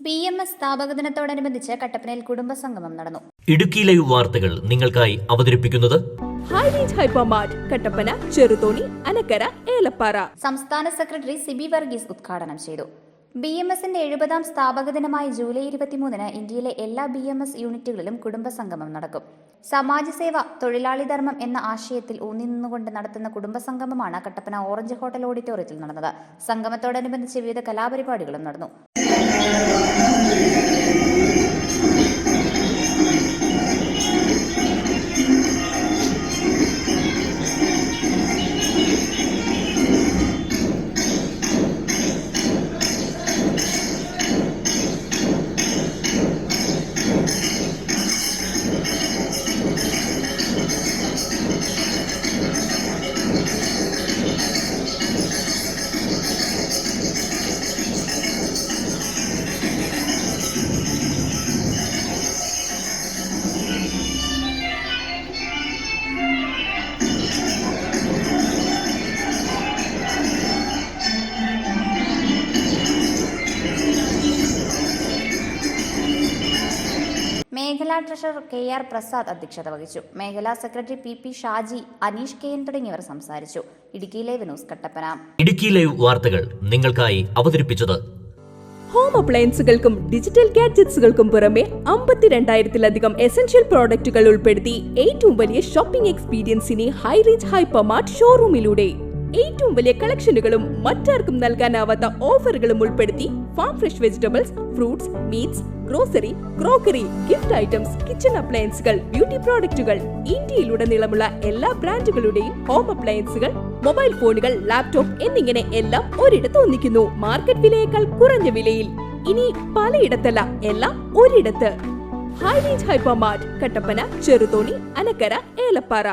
BMS സ്ഥാപക ദിനത്തോടനുബന്ധിച്ച് കട്ടപ്പനയിൽ കുടുംബസംഗമം നടന്നു. ഇടുക്കി ലൈവ് വാർത്തകൾ നിങ്ങൾക്കായി അവതരിപ്പിക്കുന്നത് ഹൈറേഞ്ച് ഹൈപ്പർമാർട്ട് കട്ടപ്പന, ചെറുതോണി, അനക്കര, ഏലപ്പാറ. സംസ്ഥാന സെക്രട്ടറി സിബി വർഗീസ് ഉദ്ഘാടനം ചെയ്തു. BMSന്റെ 70ാം സ്ഥാപക ദിനമായ ജൂലൈ 23-ന് ഇന്ത്യയിലെ എല്ലാ BMS യൂണിറ്റുകളിലും കുടുംബസംഗമം നടക്കും. സമാജസേവ, തൊഴിലാളി ധർമ്മം എന്ന ആശയത്തിൽ ഊന്നി നിന്നുകൊണ്ട് നടത്തുന്ന കുടുംബസംഗമമാണ് കട്ടപ്പന ഓറഞ്ച് ഹോട്ടൽ ഓഡിറ്റോറിയത്തിൽ നടന്നത്. സംഗമത്തോടനുബന്ധിച്ച് വിവിധ കലാപരിപാടികളും നടന്നു. മേഖലാ ട്രഷറർ KR പ്രസാദ് അധ്യക്ഷത വഹിച്ചു. മേഖലാ secretary PP Shaji, Aneesh KN തുടങ്ങിയവർ സംസാരിച്ചു. Idukki live news Kattappana. Idukki live വാർത്തകൾ നിങ്ങൾക്കായി അവതരിപ്പിച്ചത് ഹോം അപ്ലയൻസുകൾക്കും ഡിജിറ്റൽ ഗാഡ്ജറ്റ്സുകൾക്കും പുറമെ 52,000-ലധികം എസൻഷ്യൽ പ്രോഡക്റ്റുകൾ ഉൾപ്പെടുത്തി ഏറ്റവും വലിയ ഷോപ്പിംഗ് എക്സ്പീരിയൻസിനെ ഹൈറേഞ്ച് ഹൈപ്പർമാർട്ട് ഷോറൂമിലൂടെ ഏറ്റവും വലിയ കളക്ഷനുകളും മറ്റാർക്കും നൽകാനാവാത്ത ഓഫറുകളും ഉൾപ്പെടുത്തി farm fresh vegetables, fruits, meats, grocery, crockery, gift items, kitchen അപ്ലയൻസുകൾ, ബ്യൂട്ടി പ്രോഡക്റ്റുകൾ, ഇന്ത്യയിലുടനീളമുള്ള എല്ലാ ബ്രാൻഡുകളുടെയും ഹോം അപ്ലയൻസുകൾ, മൊബൈൽ ഫോണുകൾ, ലാപ്ടോപ്പ് എന്നിങ്ങനെ എല്ലാം ഒരിടത്ത് ഒന്നിക്കുന്നു. മാർക്കറ്റ് വിലയേക്കാൾ കുറഞ്ഞ വിലയിൽ. ഇനി പലയിടത്തല്ല, എല്ലാം ഒരിടത്ത്. High range hypermart Kattappana, Cheruthoni, Anakkara, Elappara.